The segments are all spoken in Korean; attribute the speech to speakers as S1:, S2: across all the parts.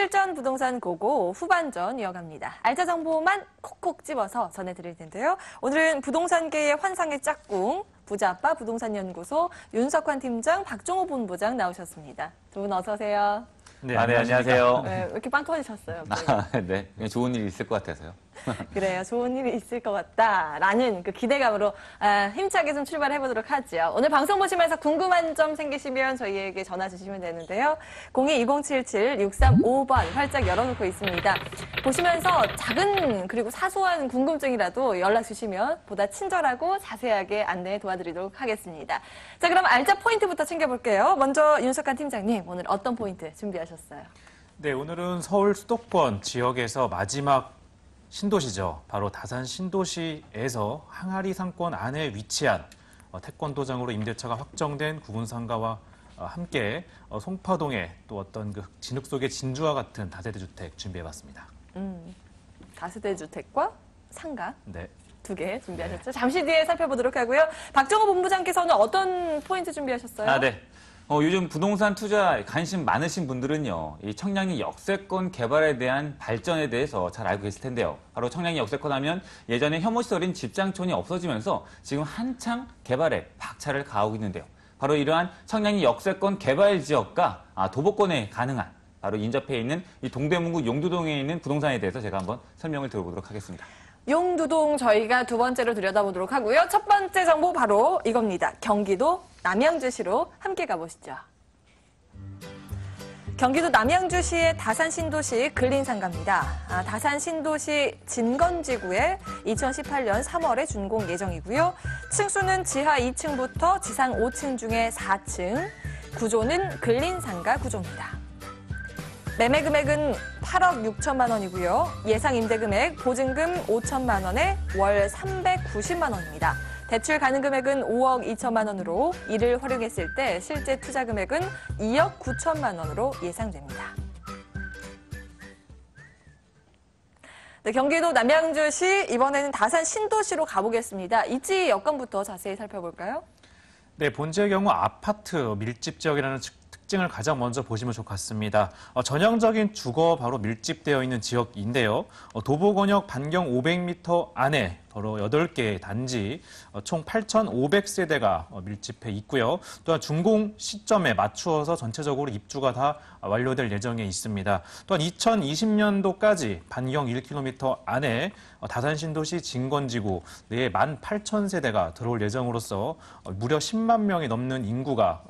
S1: 실전 부동산 고고 후반전 이어갑니다. 알짜 정보만 콕콕 집어서 전해드릴 텐데요. 오늘은 부동산계의 환상의 짝꿍, 부자아빠 부동산연구소 윤석환 팀장, 박종호 본부장 나오셨습니다. 두 분 어서 오세요.
S2: 네, 안녕하세요.
S1: 네, 왜 이렇게 빵 터지셨어요?
S2: 네, 좋은 일이 있을 것 같아서요.
S1: 그래요. 좋은 일이 있을 것 같다라는 그 기대감으로 힘차게 좀 출발해 보도록 하죠. 오늘 방송 보시면서 궁금한 점 생기시면 저희에게 전화 주시면 되는데요. 02-2077-6355번 활짝 열어놓고 있습니다. 보시면서 작은 그리고 사소한 궁금증이라도 연락 주시면 보다 친절하고 자세하게 안내 도와드리도록 하겠습니다. 자, 그럼 알짜 포인트부터 챙겨볼게요. 먼저 윤석환 팀장님, 오늘 어떤 포인트 준비하셨어요?
S3: 네, 오늘은 서울 수도권 지역에서 마지막 신도시죠. 바로 다산 신도시에서 항아리 상권 안에 위치한 태권도장으로 임대차가 확정된 구분상가와 함께 송파동에 또 어떤 그 진흙 속의 진주와 같은 다세대 주택 준비해봤습니다.
S1: 다세대 주택과 상가?
S3: 네.
S1: 두 개 준비하셨죠? 네. 잠시 뒤에 살펴보도록 하고요. 박정호 본부장께서는 어떤 포인트 준비하셨어요?
S2: 네. 요즘 부동산 투자 관심 많으신 분들은요, 이 청량리 역세권 개발에 대한 발전에 대해서 잘 알고 계실 텐데요. 바로 청량리 역세권 하면 예전에 혐오시설인 집장촌이 없어지면서 지금 한창 개발에 박차를 가하고 있는데요. 바로 이러한 청량리 역세권 개발 지역과 도보권에 가능한 바로 인접해 있는 이 동대문구 용두동에 있는 부동산에 대해서 제가 한번 설명을 드려보도록 하겠습니다.
S1: 용두동 저희가 두 번째로 들여다보도록 하고요. 첫 번째 정보 바로 이겁니다. 경기도 남양주시로 함께 가보시죠. 경기도 남양주시의 다산 신도시 근린상가입니다. 다산 신도시 진건지구에 2018년 3월에 준공 예정이고요. 층수는 지하 2층부터 지상 5층 중에 4층, 구조는 근린상가 구조입니다. 매매 금액은 8억 6천만 원이고요. 예상 임대 금액 보증금 5천만 원에 월 390만 원입니다. 대출 가능 금액은 5억 2천만 원으로 이를 활용했을 때 실제 투자 금액은 2억 9천만 원으로 예상됩니다. 네, 경기도 남양주시 이번에는 다산 신도시로 가보겠습니다. 입지 여건부터 자세히 살펴볼까요?
S3: 네, 본지의 경우 아파트 밀집 지역이라는 특징을 가장 먼저 보시면 좋을 것 같습니다. 전형적인 주거 바로 밀집되어 있는 지역인데요. 도보권역 반경 500m 안에 바로 8개의 단지, 총 8,500세대가 밀집해 있고요. 또한 준공 시점에 맞추어서 전체적으로 입주가 다 완료될 예정에 있습니다. 또한 2020년도까지 반경 1km 안에 다산 신도시 진건지구 내에 18,000세대가 들어올 예정으로서 무려 10만 명이 넘는 인구가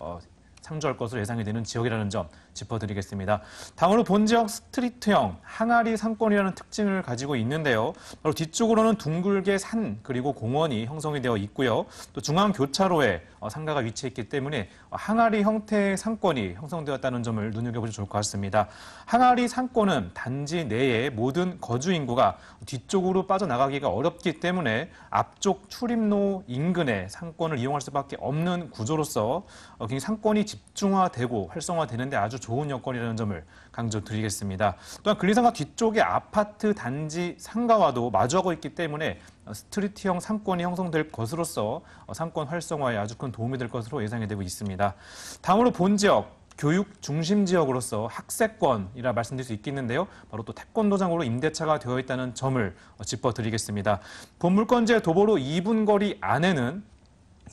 S3: 상주할 것으로 예상이 되는 지역이라는 점 짚어드리겠습니다. 다음으로 본지역 스트리트형 항아리 상권이라는 특징을 가지고 있는데요. 바로 뒤쪽으로는 둥글게 산 그리고 공원이 형성이 되어 있고요. 또 중앙 교차로에 상가가 위치해 있기 때문에 항아리 형태의 상권이 형성되었다는 점을 눈여겨보시면 좋을 것 같습니다. 항아리 상권은 단지 내의 모든 거주 인구가 뒤쪽으로 빠져나가기가 어렵기 때문에 앞쪽 출입로 인근의 상권을 이용할 수밖에 없는 구조로서 굉장히 상권이 집중화되고 활성화되는데 아주 좋은 여건이라는 점을 강조드리겠습니다. 또한 근린상가 뒤쪽의 아파트 단지 상가와도 마주하고 있기 때문에 스트리트형 상권이 형성될 것으로서 상권 활성화에 아주 큰 도움이 될 것으로 예상이 되고 있습니다. 다음으로 본지역, 교육 중심 지역으로서 학세권이라 말씀드릴 수 있겠는데요. 바로 또 태권도장으로 임대차가 되어 있다는 점을 짚어드리겠습니다. 본물권지의 도보로 2분 거리 안에는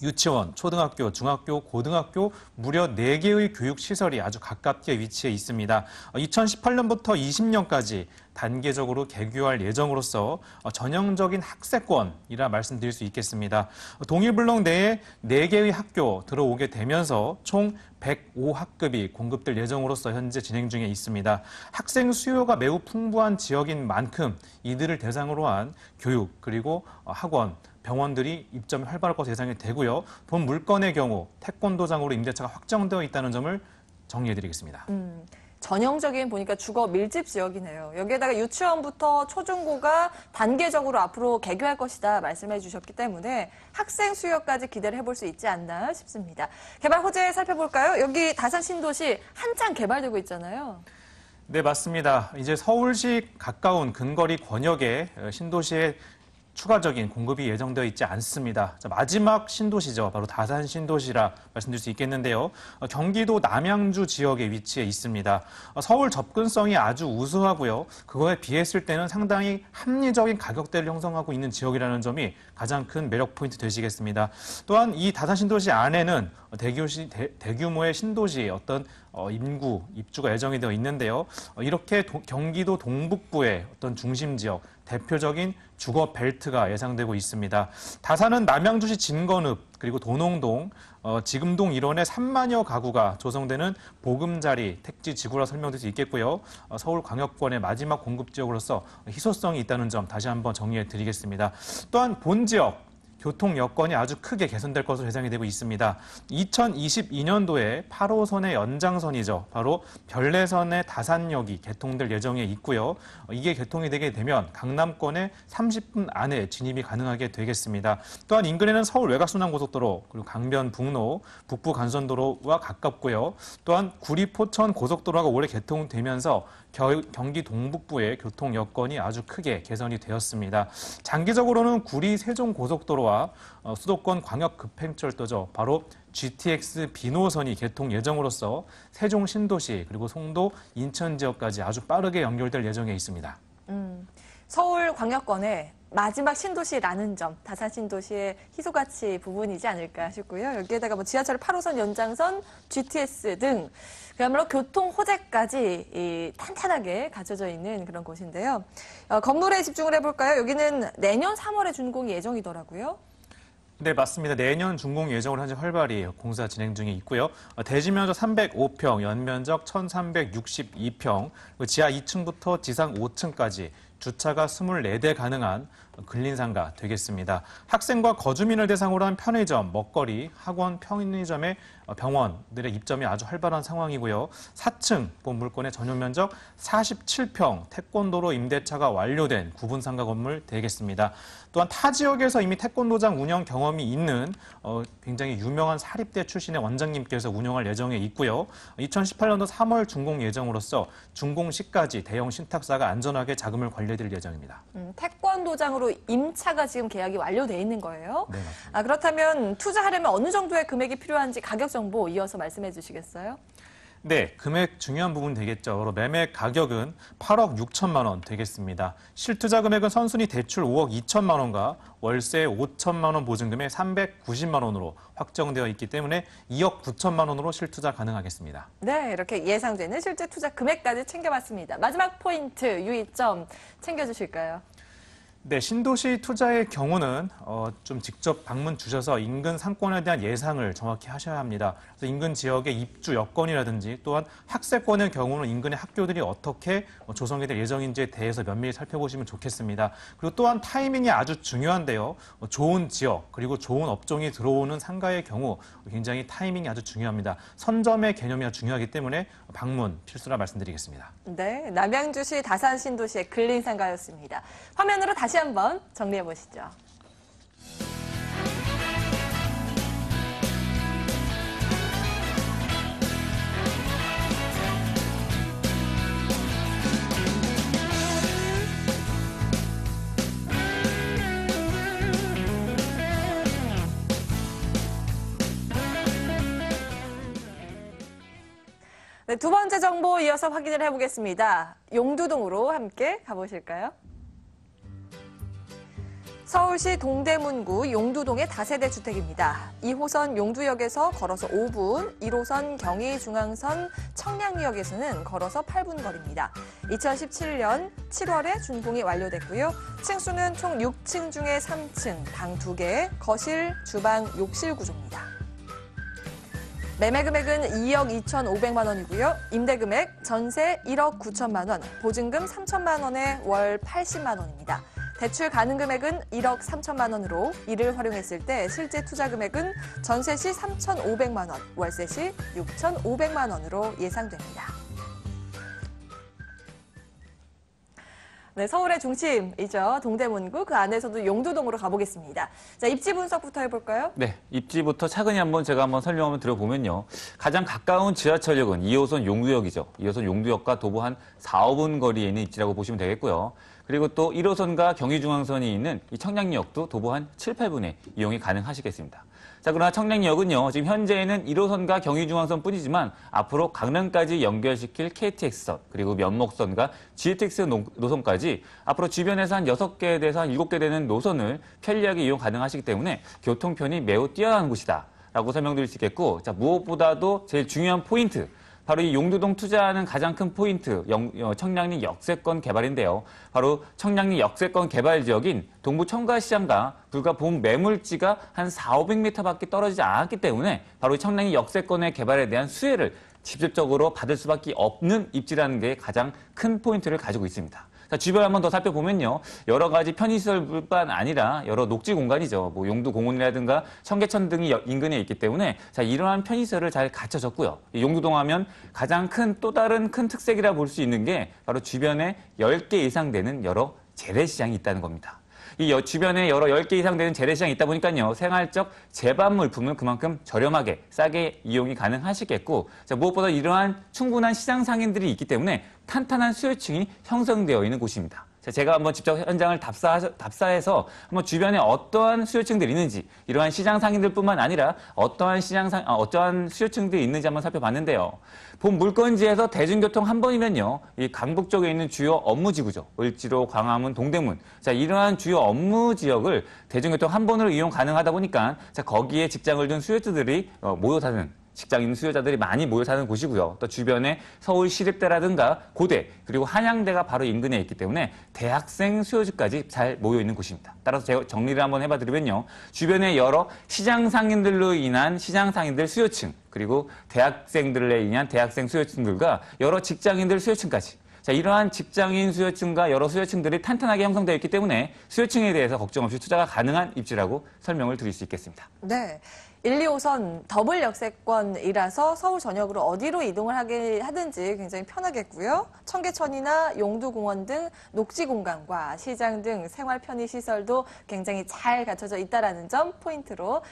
S3: 유치원, 초등학교, 중학교, 고등학교 무려 4개의 교육시설이 아주 가깝게 위치해 있습니다. 2018년부터 20년까지 단계적으로 개교할 예정으로서 전형적인 학세권이라 말씀드릴 수 있겠습니다. 동일블록 내에 4개의 학교 들어오게 되면서 총 105학급이 공급될 예정으로서 현재 진행 중에 있습니다. 학생 수요가 매우 풍부한 지역인 만큼 이들을 대상으로 한 교육 그리고 학원, 병원들이 입점이 활발할 것으로 예상이 되고요. 본 물건의 경우 태권도장으로 임대차가 확정되어 있다는 점을 정리해드리겠습니다.
S1: 전형적인 보니까 주거 밀집 지역이네요. 여기에다가 유치원부터 초중고가 단계적으로 앞으로 개교할 것이다 말씀해 주셨기 때문에 학생 수요까지 기대를 해볼 수 있지 않나 싶습니다. 개발 호재 살펴볼까요? 여기 다산 신도시 한창 개발되고 있잖아요.
S3: 네, 맞습니다. 이제 서울시 가까운 근거리 권역의 신도시에 추가적인 공급이 예정되어 있지 않습니다. 자, 마지막 신도시죠. 바로 다산 신도시라 말씀드릴 수 있겠는데요. 경기도 남양주 지역에 위치해 있습니다. 서울 접근성이 아주 우수하고요. 그거에 비했을 때는 상당히 합리적인 가격대를 형성하고 있는 지역이라는 점이 가장 큰 매력 포인트 되시겠습니다. 또한 이 다산 신도시 안에는 대규모의 신도시 어떤 인구, 입주가 예정이 되어 있는데요. 이렇게 경기도 동북부의 어떤 중심 지역, 대표적인 주거 벨트가 예상되고 있습니다. 다산은 남양주시 진건읍 그리고 도농동, 지금동 일원에 3만여 가구가 조성되는 보금자리 택지 지구라 설명될 수 있겠고요. 서울광역권의 마지막 공급 지역으로서 희소성이 있다는 점 다시 한번 정리해 드리겠습니다. 또한 본 지역, 교통 여건이 아주 크게 개선될 것으로 예상이 되고 있습니다. 2022년도에 8호선의 연장선이죠. 바로 별내선의 다산역이 개통될 예정에 있고요. 이게 개통이 되게 되면 강남권에 30분 안에 진입이 가능하게 되겠습니다. 또한 인근에는 서울 외곽순환고속도로 그리고 강변북로, 북부간선도로와 가깝고요. 또한 구리 포천 고속도로가 올해 개통되면서 경기 동북부의 교통 여건이 아주 크게 개선이 되었습니다. 장기적으로는 구리 세종 고속도로와 수도권 광역 급행철도죠. 바로 GTX 비노선이 개통 예정으로서 세종 신도시 그리고 송도 인천 지역까지 아주 빠르게 연결될 예정에 있습니다.
S1: 서울 광역권의 마지막 신도시라는 점, 다산 신도시의 희소가치 부분이지 않을까 싶고요. 여기에다가 뭐 지하철 8호선 연장선, GTS 등 그야말로 교통 호재까지 탄탄하게 갖춰져 있는 그런 곳인데요. 건물에 집중을 해볼까요? 여기는 내년 3월에 준공이 예정이더라고요.
S3: 네, 맞습니다. 내년 준공 예정으로 현재 활발히 공사 진행 중에 있고요. 대지 면적 305평, 연면적 1,362평, 지하 2층부터 지상 5층까지 주차가 24대 가능한 근린상가 되겠습니다. 학생과 거주민을 대상으로 한 편의점, 먹거리, 학원, 편의점의 병원들의 입점이 아주 활발한 상황이고요. 4층 본 물건의 전용 면적 47평, 태권도로 임대차가 완료된 구분상가 건물 되겠습니다. 또한 타 지역에서 이미 태권도장 운영 경험이 있는 굉장히 유명한 사립대 출신의 원장님께서 운영할 예정에 있고요. 2018년도 3월 준공 예정으로서 준공 시까지 대형 신탁사가 안전하게 자금을 관리해드릴 예정입니다.
S1: 태권도장으로 임차가 지금 계약이 완료돼 있는 거예요?
S3: 네, 맞습니다.
S1: 그렇다면 투자하려면 어느 정도의 금액이 필요한지 가격 정보 이어서 말씀해 주시겠어요?
S3: 네, 금액 중요한 부분 되겠죠. 바로 매매 가격은 8억 6천만 원 되겠습니다. 실투자 금액은 선순위 대출 5억 2천만 원과 월세 5천만 원 보증금에 390만 원으로 확정되어 있기 때문에 2억 9천만 원으로 실투자 가능하겠습니다.
S1: 네, 이렇게 예상되는 실제 투자 금액까지 챙겨봤습니다. 마지막 포인트, 유의점 챙겨주실까요?
S3: 네, 신도시 투자의 경우는 좀 직접 방문 주셔서 인근 상권에 대한 예상을 정확히 하셔야 합니다. 그래서 인근 지역의 입주 여건이라든지 또한 학세권의 경우는 인근의 학교들이 어떻게 조성이 될 예정인지에 대해서 면밀히 살펴보시면 좋겠습니다. 그리고 또한 타이밍이 아주 중요한데요. 좋은 지역 그리고 좋은 업종이 들어오는 상가의 경우 굉장히 타이밍이 아주 중요합니다. 선점의 개념이 아주 중요하기 때문에 방문 필수라 말씀드리겠습니다.
S1: 네, 남양주시 다산 신도시의 근린상가였습니다. 화면으로 다시 한번 정리해 보시죠. 네, 두 번째 정보 이어서 확인을 해보겠습니다. 용두동으로 함께 가보실까요? 서울시 동대문구 용두동의 다세대 주택입니다. 2호선 용두역에서 걸어서 5분, 1호선 경의중앙선 청량리역에서는 걸어서 8분 거리입니다. 2017년 7월에 준공이 완료됐고요. 층수는 총 6층 중에 3층, 방 2개, 거실, 주방, 욕실 구조입니다. 매매 금액은 2억 2,500만 원이고요. 임대 금액 전세 1억 9천만 원, 보증금 3천만 원에 월 80만 원입니다. 대출 가능 금액은 1억 3천만 원으로 이를 활용했을 때 실제 투자 금액은 전세 시 3,500만 원, 월세 시 6,500만 원으로 예상됩니다. 네, 서울의 중심이죠. 동대문구 그 안에서도 용두동으로 가보겠습니다. 자, 입지 분석부터 해볼까요?
S2: 네, 입지부터 차근히 제가 한번 설명 드려보면요. 가장 가까운 지하철역은 2호선 용두역이죠. 2호선 용두역과 도보 한 4, 5분 거리에 있는 입지라고 보시면 되겠고요. 그리고 또 1호선과 경의중앙선이 있는 이 청량리역도 도보 한 7, 8분에 이용이 가능하시겠습니다. 자, 그러나 청량리역은요, 지금 현재는 1호선과 경의중앙선 뿐이지만 앞으로 강릉까지 연결시킬 KTX선, 그리고 면목선과 GTX 노선까지 앞으로 주변에서 한 6개에서 한 7개 되는 노선을 편리하게 이용 가능하시기 때문에 교통편이 매우 뛰어난 곳이다 라고 설명드릴 수 있겠고, 자, 무엇보다도 제일 중요한 포인트, 바로 이 용두동 투자하는 가장 큰 포인트, 청량리 역세권 개발인데요. 바로 청량리 역세권 개발 지역인 동부 청가시장과 불과 본 매물지가 한 400~500m밖에 떨어지지 않았기 때문에 바로 청량리 역세권의 개발에 대한 수혜를 직접적으로 받을 수밖에 없는 입지라는 게 가장 큰 포인트를 가지고 있습니다. 자, 주변을 한번 더 살펴보면요. 여러 가지 편의시설뿐만 아니라 여러 녹지 공간이죠. 뭐 용두공원이라든가 청계천 등이 인근에 있기 때문에 자, 이러한 편의시설을 잘 갖춰졌고요. 이 용두동 하면 가장 큰 또 다른 큰 특색이라 볼 수 있는 게 바로 주변에 10개 이상 되는 여러 재래시장이 있다는 겁니다. 이 주변에 여러 10개 이상 되는 재래시장이 있다 보니까요. 생활적 제반 물품은 그만큼 저렴하게 싸게 이용이 가능하시겠고, 자, 무엇보다 이러한 충분한 시장 상인들이 있기 때문에 탄탄한 수요층이 형성되어 있는 곳입니다. 자, 제가 한번 직접 현장을 답사해서 한번 주변에 어떠한 수요층들이 있는지, 이러한 시장 상인들뿐만 아니라 어떠한 수요층들이 있는지 한번 살펴봤는데요. 본 물건지에서 대중교통 한 번이면요, 이 강북 쪽에 있는 주요 업무지구죠. 을지로, 광화문, 동대문. 자, 이러한 주요 업무 지역을 대중교통 한 번으로 이용 가능하다 보니까 자, 거기에 직장을 둔 수요자들이 모여 사는, 직장 있는 수요자들이 많이 모여 사는 곳이고요. 또 주변에 서울시립대라든가 고대, 그리고 한양대가 바로 인근에 있기 때문에 대학생 수요자까지 잘 모여 있는 곳입니다. 따라서 제가 정리를 한번 해봐드리면요. 주변에 여러 시장 상인들로 인한 시장 상인들 수요층, 그리고 대학생들에 의한 대학생 수요층들과 여러 직장인들 수요층까지. 자, 이러한 직장인 수요층과 여러 수요층들이 탄탄하게 형성되어 있기 때문에 수요층에 대해서 걱정 없이 투자가 가능한 입지라고 설명을 드릴 수 있겠습니다.
S1: 네. 1, 2호선 더블 역세권이라서 서울 전역으로 어디로 이동을 하든지 굉장히 편하겠고요. 청계천이나 용두공원 등 녹지 공간과 시장 등 생활 편의 시설도 굉장히 잘 갖춰져 있다는 점 포인트로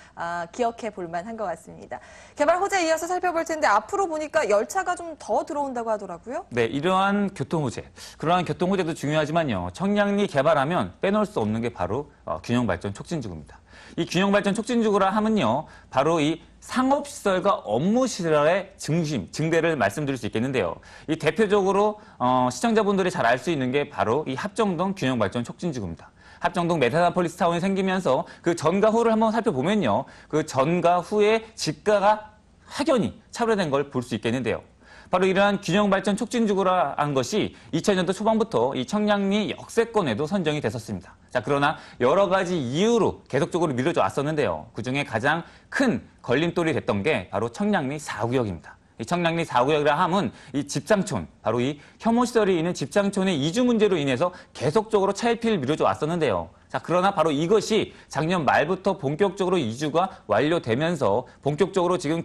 S1: 기억해 볼 만한 것 같습니다. 개발 호재 이어서 살펴볼 텐데 앞으로 보니까 열차가 좀 더 들어온다고 하더라고요.
S2: 네, 이러한 교통 호재, 그러한 교통 호재도 중요하지만요. 청량리 개발하면 빼놓을 수 없는 게 바로 균형 발전 촉진지구입니다. 이 균형발전 촉진지구라 하면요, 바로 이 상업시설과 업무시설의 증대를 말씀드릴 수 있겠는데요. 이 대표적으로 시청자분들이 잘 알 수 있는 게 바로 이 합정동 균형발전 촉진지구입니다. 합정동 메타나폴리스 타운이 생기면서 그 전과 후를 한번 살펴보면요, 그 전과 후의 집가가 확연히 차별화된 걸 볼 수 있겠는데요. 바로 이러한 균형발전 촉진지구라 한 것이 2000년도 초반부터 이 청량리 역세권에도 선정이 됐었습니다. 자, 그러나 여러 가지 이유로 계속적으로 미뤄져 왔었는데요. 그중에 가장 큰 걸림돌이 됐던 게 바로 청량리 4구역입니다. 이 청량리 4구역이라 함은 이 집장촌, 바로 이 혐오시설이 있는 집장촌의 이주 문제로 인해서 계속적으로 차일피일 미뤄져 왔었는데요. 자, 그러나 바로 이것이 작년 말부터 본격적으로 이주가 완료되면서 본격적으로 지금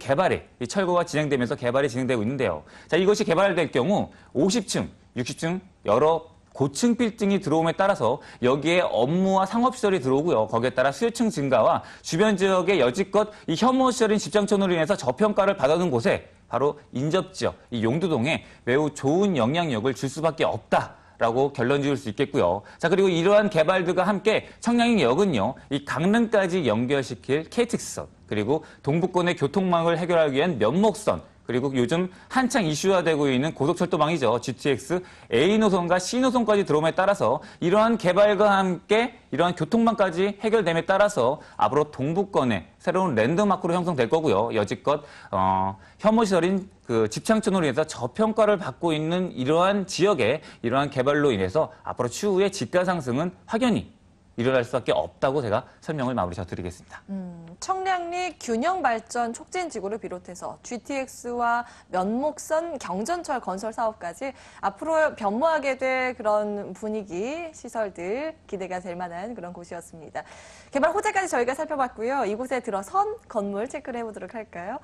S2: 이 철거가 진행되면서 개발이 진행되고 있는데요. 자, 이것이 개발될 경우 50층, 60층 여러 고층 빌딩이 들어옴에 따라서 여기에 업무와 상업시설이 들어오고요. 거기에 따라 수요층 증가와 주변 지역의 여지껏 이 혐오시설인 집장촌으로 인해서 저평가를 받아오는 곳에 바로 인접지역, 이 용두동에 매우 좋은 영향력을 줄 수밖에 없다라고 결론 지을 수 있겠고요. 자, 그리고 이러한 개발들과 함께 청량리역은요, 이 강릉까지 연결시킬 KTX선, 그리고 동부권의 교통망을 해결하기 위한 면목선, 그리고 요즘 한창 이슈화되고 있는 고속철도망이죠. GTX A 노선과 C 노선까지 들어옴에 따라서 이러한 개발과 함께 이러한 교통망까지 해결됨에 따라서 앞으로 동부권의 새로운 랜드마크로 형성될 거고요. 여지껏 혐오시설인 그 집창촌으로 인해서 저평가를 받고 있는 이러한 지역에 이러한 개발로 인해서 앞으로 추후에 집가 상승은 확연히 일어날 수밖에 없다고 제가 설명을 마무리 져드리겠습니다.
S1: 청량리 균형발전 촉진지구를 비롯해서 GTX와 면목선 경전철 건설 사업까지 앞으로 변모하게 될 그런 분위기, 시설들 기대가 될 만한 그런 곳이었습니다. 개발 호재까지 저희가 살펴봤고요. 이곳에 들어선 건물 체크를 해보도록 할까요?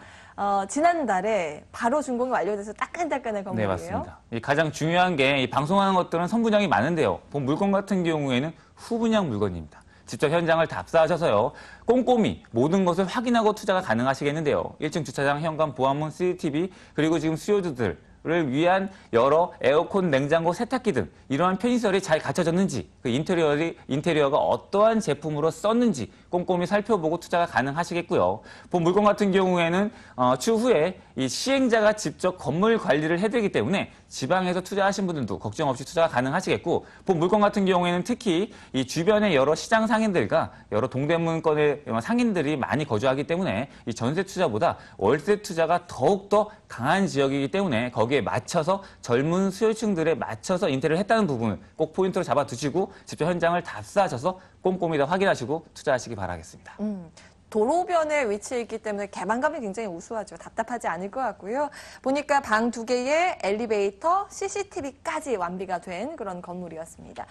S1: 지난달에 바로 준공이 완료돼서 따끈따끈한 건물이에요.
S2: 네, 맞습니다. 가장 중요한 게 방송하는 것들은 선분양이 많은데요. 본 물건 같은 경우에는 후분양 물건입니다. 직접 현장을 답사하셔서요, 꼼꼼히 모든 것을 확인하고 투자가 가능하시겠는데요. 1층 주차장, 현관, 보안문, CCTV, 그리고 지금 수요자들 를 위한 여러 에어컨, 냉장고, 세탁기 등 이러한 편의시설이 잘 갖춰졌는지, 그 인테리어가 어떠한 제품으로 썼는지 꼼꼼히 살펴보고 투자가 가능하시겠고요. 본 물건 같은 경우에는 추후에 이 시행자가 직접 건물 관리를 해드리기 때문에 지방에서 투자하신 분들도 걱정 없이 투자가 가능하시겠고, 본 물건 같은 경우에는 특히 이 주변의 여러 시장 상인들과 여러 동대문권의 상인들이 많이 거주하기 때문에 이 전세 투자보다 월세 투자가 더욱더 강한 지역이기 때문에 거기에 맞춰서 젊은 수요층들에 맞춰서 인테리어를 했다는 부분을 꼭 포인트로 잡아두시고 직접 현장을 답사하셔서 꼼꼼히 다 확인하시고 투자하시기 바라겠습니다.
S1: 도로변에 위치해 있기 때문에 개방감이 굉장히 우수하죠. 답답하지 않을 것 같고요. 보니까 방 2개에 엘리베이터, CCTV까지 완비가 된 그런 건물이었습니다.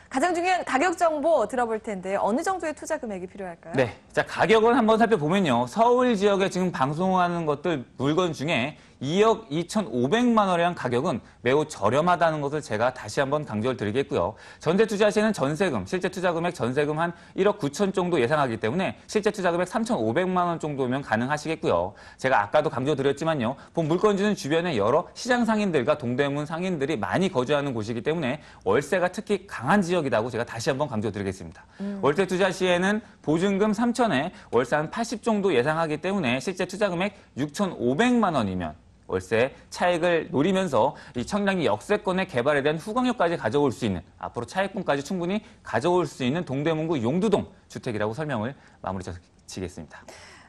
S1: 가장 중요한 가격 정보 들어볼 텐데 어느 정도의 투자 금액이 필요할까요?
S2: 네, 자 가격을 한번 살펴보면요. 서울 지역에 지금 방송하는 것들 물건 중에 2억 2,500만 원이라는 가격은 매우 저렴하다는 것을 제가 다시 한번 강조를 드리겠고요. 전세 투자 시에는 전세금, 실제 투자 금액 전세금 한 1억 9천 정도 예상하기 때문에 실제 투자 금액 3,500만 원 정도면 가능하시겠고요. 제가 아까도 강조드렸지만요. 본 물건지는 주변에 여러 시장 상인들과 동대문 상인들이 많이 거주하는 곳이기 때문에 월세가 특히 강한 지역이라고 제가 다시 한번 강조드리겠습니다. 월세 투자 시에는 보증금 3천에 월세 한 80 정도 예상하기 때문에 실제 투자 금액 6,500만 원이면 월세 차익을 노리면서 이 청량리 역세권의 개발에 대한 후광력까지 가져올 수 있는, 앞으로 차익분까지 충분히 가져올 수 있는 동대문구 용두동 주택이라고 설명을 마무리 지겠습니다.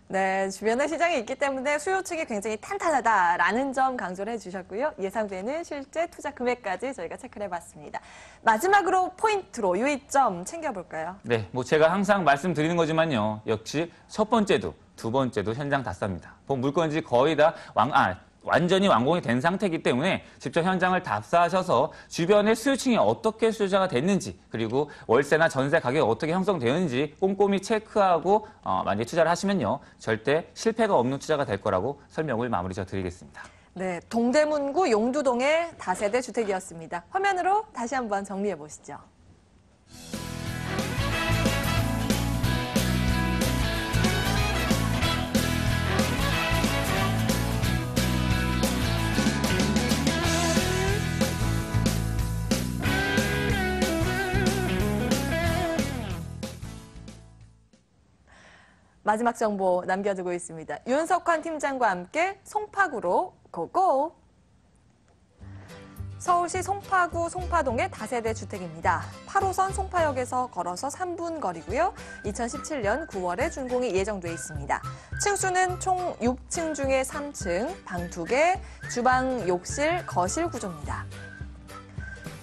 S1: 네, 주변에 시장이 있기 때문에 수요층이 굉장히 탄탄하다라는 점 강조를 해주셨고요. 예상되는 실제 투자 금액까지 저희가 체크를 해봤습니다. 마지막으로 포인트로 유의점 챙겨볼까요?
S2: 네, 뭐 제가 항상 말씀드리는 거지만요. 역시 첫 번째도 두 번째도 현장 답사입니다. 본 물건지 거의 다 완전히 완공이 된 상태이기 때문에 직접 현장을 답사하셔서 주변의 수요층이 어떻게 수요자가 됐는지, 그리고 월세나 전세 가격이 어떻게 형성되었는지 꼼꼼히 체크하고 만약에 투자를 하시면요. 절대 실패가 없는 투자가 될 거라고 설명을 마무리 드리겠습니다.
S1: 네, 동대문구 용두동의 다세대 주택이었습니다. 화면으로 다시 한번 정리해 보시죠. 마지막 정보 남겨두고 있습니다. 윤석환 팀장과 함께 송파구로 고고! 서울시 송파구 송파동의 다세대 주택입니다. 8호선 송파역에서 걸어서 3분 거리고요. 2017년 9월에 준공이 예정돼 있습니다. 층수는 총 6층 중에 3층, 방 2개, 주방, 욕실, 거실 구조입니다.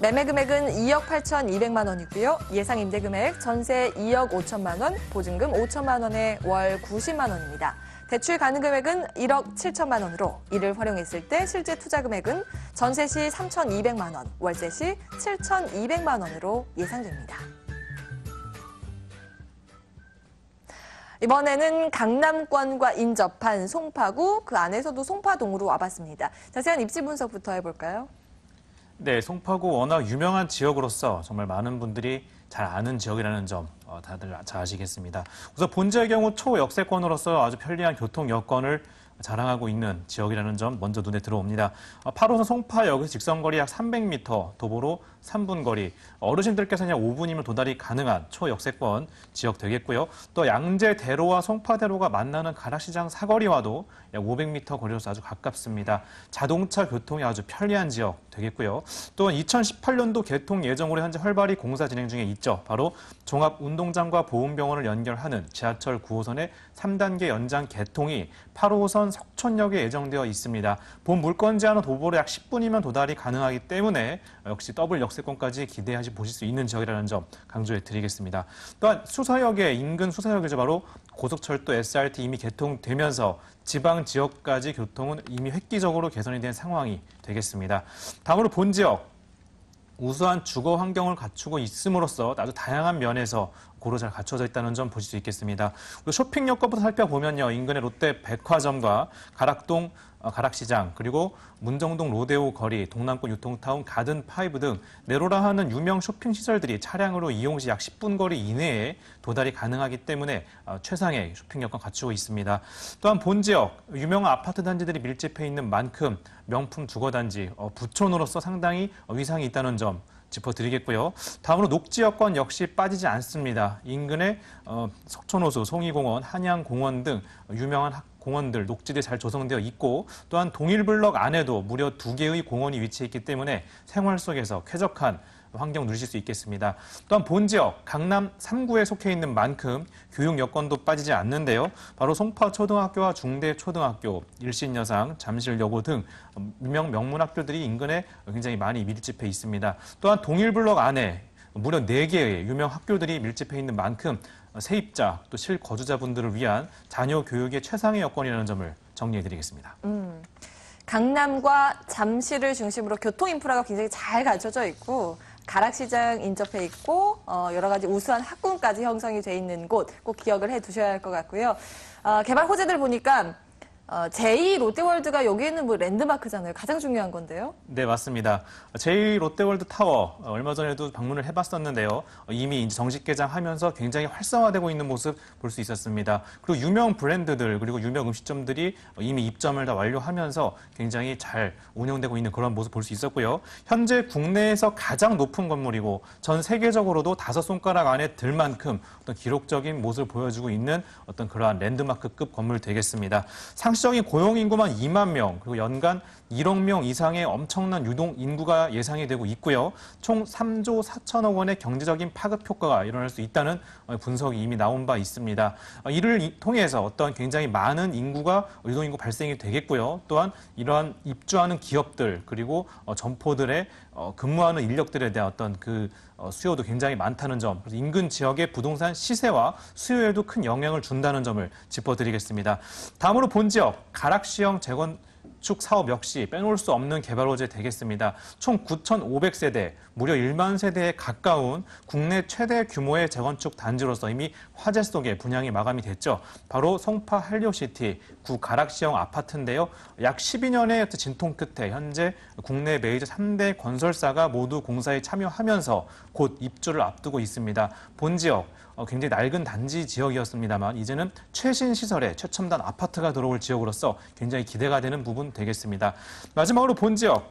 S1: 매매 금액은 2억 8,200만 원이고요. 예상 임대 금액 전세 2억 5천만 원, 보증금 5천만 원에 월 90만 원입니다. 대출 가능 금액은 1억 7천만 원으로 이를 활용했을 때 실제 투자 금액은 전세 시 3,200만 원, 월세 시 7,200만 원으로 예상됩니다. 이번에는 강남권과 인접한 송파구, 그 안에서도 송파동으로 와봤습니다. 자세한 입지 분석부터 해볼까요?
S3: 네, 송파구 워낙 유명한 지역으로서 정말 많은 분들이 잘 아는 지역이라는 점 다들 잘 아시겠습니다. 우선 본지의 경우 초역세권으로서 아주 편리한 교통 여건을 자랑하고 있는 지역이라는 점 먼저 눈에 들어옵니다. 8호선 송파역에서 직선거리 약 300m, 도보로 3분 거리, 어르신들께서는 약 5분이면 도달이 가능한 초역세권 지역 되겠고요. 또 양재대로와 송파대로가 만나는 가락시장 사거리와도 약 500m 거리로서 아주 가깝습니다. 자동차 교통이 아주 편리한 지역 되겠고요. 또 2018년도 개통 예정으로 현재 활발히 공사 진행 중에 있죠. 바로 종합운동장과 보훈병원을 연결하는 지하철 9호선의 3단계 연장 개통이 8호선 석촌역에 예정되어 있습니다. 본 물건 제한은 도보로 약 10분이면 도달이 가능하기 때문에 역시 더블 역세권까지 기대하시 보실 수 있는 지역이라는 점 강조해 드리겠습니다. 또한 수서역에 인근 수서역이죠. 바로 고속철도 SRT 이미 개통되면서 지방 지역까지 교통은 이미 획기적으로 개선이 된 상황이 되겠습니다. 다음으로 본 지역. 우수한 주거 환경을 갖추고 있음으로써 아주 다양한 면에서 고루 잘 갖춰져 있다는 점 보실 수 있겠습니다. 그리고 쇼핑 여건부터 살펴보면요. 인근의 롯데 백화점과 가락동 가락시장, 그리고 문정동 로데오 거리, 동남권 유통타운 가든파이브 등 네로라 하는 유명 쇼핑 시설들이 차량으로 이용 시 약 10분 거리 이내에 도달이 가능하기 때문에 최상의 쇼핑 여건 갖추고 있습니다. 또한 본 지역 유명한 아파트 단지들이 밀집해 있는 만큼 명품 주거단지, 부촌으로서 상당히 위상이 있다는 점 짚어드리겠고요. 다음으로 녹지 여건 역시 빠지지 않습니다. 인근의 석촌호수, 송이공원, 한양공원 등 유명한 공원들, 녹지들이 잘 조성되어 있고 또한 동일블럭 안에도 무려 2개의 공원이 위치해 있기 때문에 생활 속에서 쾌적한 환경 누리실 수 있겠습니다. 또한 본 지역 강남 3구에 속해 있는 만큼 교육 여건도 빠지지 않는데요. 바로 송파초등학교와 중대초등학교, 일신여상, 잠실여고 등 유명 명문학교들이 인근에 굉장히 많이 밀집해 있습니다. 또한 동일블럭 안에 무려 4개의 유명 학교들이 밀집해 있는 만큼 세입자 또 실거주자분들을 위한 자녀 교육의 최상의 여건이라는 점을 정리해드리겠습니다.
S1: 강남과 잠실을 중심으로 교통 인프라가 굉장히 잘 갖춰져 있고 가락시장 인접해 있고 여러 가지 우수한 학군까지 형성이 돼 있는 곳 꼭 기억을 해두셔야 할 것 같고요. 개발 호재들 보니까 제2 롯데월드가 여기에는 뭐 랜드마크잖아요. 가장 중요한 건데요.
S3: 네, 맞습니다. 제2 롯데월드 타워 얼마 전에도 방문을 해봤었는데요. 이미 이제 정식 개장하면서 굉장히 활성화되고 있는 모습 볼 수 있었습니다. 그리고 유명 브랜드들 그리고 유명 음식점들이 이미 입점을 다 완료하면서 굉장히 잘 운영되고 있는 그런 모습 볼 수 있었고요. 현재 국내에서 가장 높은 건물이고 전 세계적으로도 5손가락 안에 들 만큼 어떤 기록적인 모습을 보여주고 있는 어떤 그러한 랜드마크급 건물 되겠습니다. 상시적인 고용 인구만 2만 명, 그리고 연간 1억 명 이상의 엄청난 유동 인구가 예상이 되고 있고요. 총 3조 4천억 원의 경제적인 파급 효과가 일어날 수 있다는 분석이 이미 나온 바 있습니다. 이를 통해서 어떤 굉장히 많은 인구가 유동 인구 발생이 되겠고요. 또한 이러한 입주하는 기업들 그리고 점포들의 근무하는 인력들에 대한 어떤 그 수요도 굉장히 많다는 점, 그래서 인근 지역의 부동산 시세와 수요에도 큰 영향을 준다는 점을 짚어드리겠습니다. 다음으로 본 지역 가락시형 재건축 사업 역시 빼놓을 수 없는 개발 호재 되겠습니다. 총 9,500세대, 무려 1만 세대에 가까운 국내 최대 규모의 재건축 단지로서 이미 화제 속에 분양이 마감이 됐죠. 바로 송파 한류시티 구 가락시형 아파트인데요. 약 12년의 진통 끝에 현재 국내 메이저 3대 건설사가 모두 공사에 참여하면서 곧 입주를 앞두고 있습니다. 본 지역 굉장히 낡은 단지 지역이었습니다만 이제는 최신 시설에 최첨단 아파트가 들어올 지역으로서 굉장히 기대가 되는 부분 되겠습니다. 마지막으로 본 지역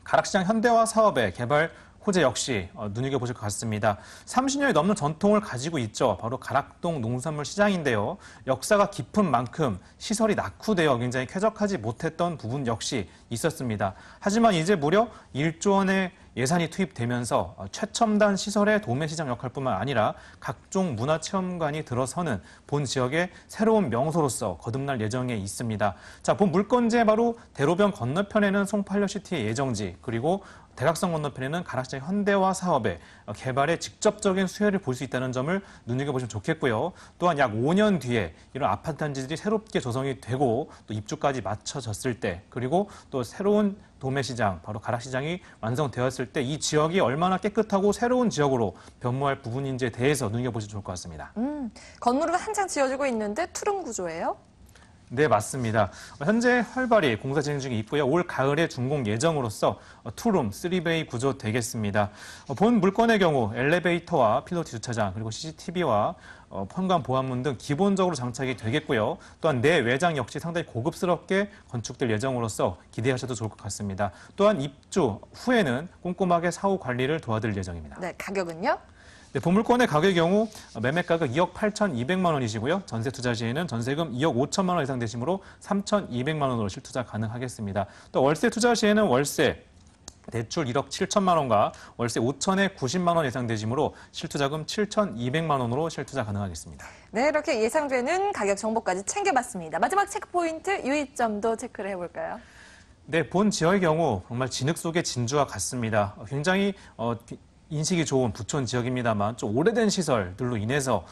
S3: 가락시장 현대화 사업의 개발 호재 역시 눈여겨보실 것 같습니다. 30년이 넘는 전통을 가지고 있죠. 바로 가락동 농산물 시장인데요. 역사가 깊은 만큼 시설이 낙후되어 굉장히 쾌적하지 못했던 부분 역시 있었습니다. 하지만 이제 무려 1조 원의 예산이 투입되면서 최첨단 시설의 도매시장 역할뿐만 아니라 각종 문화체험관이 들어서는 본 지역의 새로운 명소로서 거듭날 예정에 있습니다. 자, 본 물건지의 바로 대로변 건너편에는 송파일러시티의 예정지, 그리고 대각선 건너편에는 가락시장 현대화 사업의 개발에 직접적인 수혜를 볼 수 있다는 점을 눈여겨보시면 좋겠고요. 또한 약 5년 뒤에 이런 아파트 단지들이 새롭게 조성이 되고 또 입주까지 맞춰졌을 때, 그리고 또 새로운 도매시장, 바로 가락시장이 완성되었을 때 이 지역이 얼마나 깨끗하고 새로운 지역으로 변모할 부분인지에 대해서 눈여겨보시면 좋을 것 같습니다.
S1: 건물은 한창 지어지고 있는데 투룸 구조예요?
S3: 네, 맞습니다. 현재 활발히 공사 진행 중에 있고요. 올 가을에 준공 예정으로서 투룸, 3베이 구조 되겠습니다. 본 물건의 경우 엘리베이터와 필로티 주차장, 그리고 CCTV와 현관 보안문 등 기본적으로 장착이 되겠고요. 또한 내 외장 역시 상당히 고급스럽게 건축될 예정으로서 기대하셔도 좋을 것 같습니다. 또한 입주 후에는 꼼꼼하게 사후 관리를 도와드릴 예정입니다.
S1: 네, 가격은요?
S3: 네, 본물건의 가격의 경우 매매가격 2억 8,200만 원이시고요. 전세 투자 시에는 전세금 2억 5천만 원 이상 되시므로 3,200만 원으로 실투자 가능하겠습니다. 또 월세 투자 시에는 월세 대출 1억 7천만 원과 월세 5천에 90만 원 이상 되시므로 실투자금 7,200만 원으로 실투자 가능하겠습니다.
S1: 네, 이렇게 예상되는 가격 정보까지 챙겨봤습니다. 마지막 체크포인트 유의점도 체크를 해볼까요? 네,
S3: 본 지역의 경우 정말 진흙 속의 진주와 같습니다. 굉장히 인식이 좋은 부촌 지역입니다만 좀 오래된 시설들로 인해서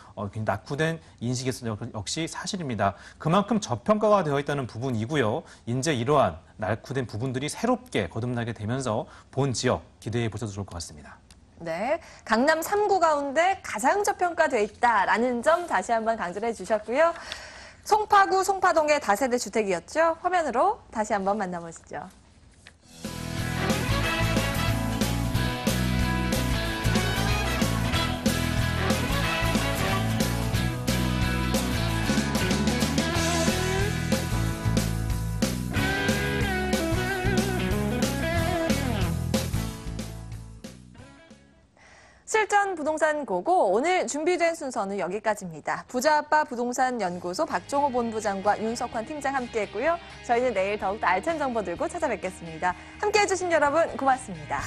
S3: 낙후된 인식이 역시 사실입니다. 그만큼 저평가가 되어 있다는 부분이고요. 이제 이러한 낙후된 부분들이 새롭게 거듭나게 되면서 본 지역 기대해 보셔도 좋을 것 같습니다.
S1: 네, 강남 3구 가운데 가장 저평가돼 있다라는 점 다시 한번 강조를 해주셨고요. 송파구 송파동의 다세대 주택이었죠. 화면으로 다시 한번 만나보시죠. 실전 부동산 고고 오늘 준비된 순서는 여기까지입니다. 부자아빠 부동산 연구소 박종호 본부장과 윤석환 팀장 함께했고요. 저희는 내일 더욱더 알찬 정보 들고 찾아뵙겠습니다. 함께해 주신 여러분 고맙습니다.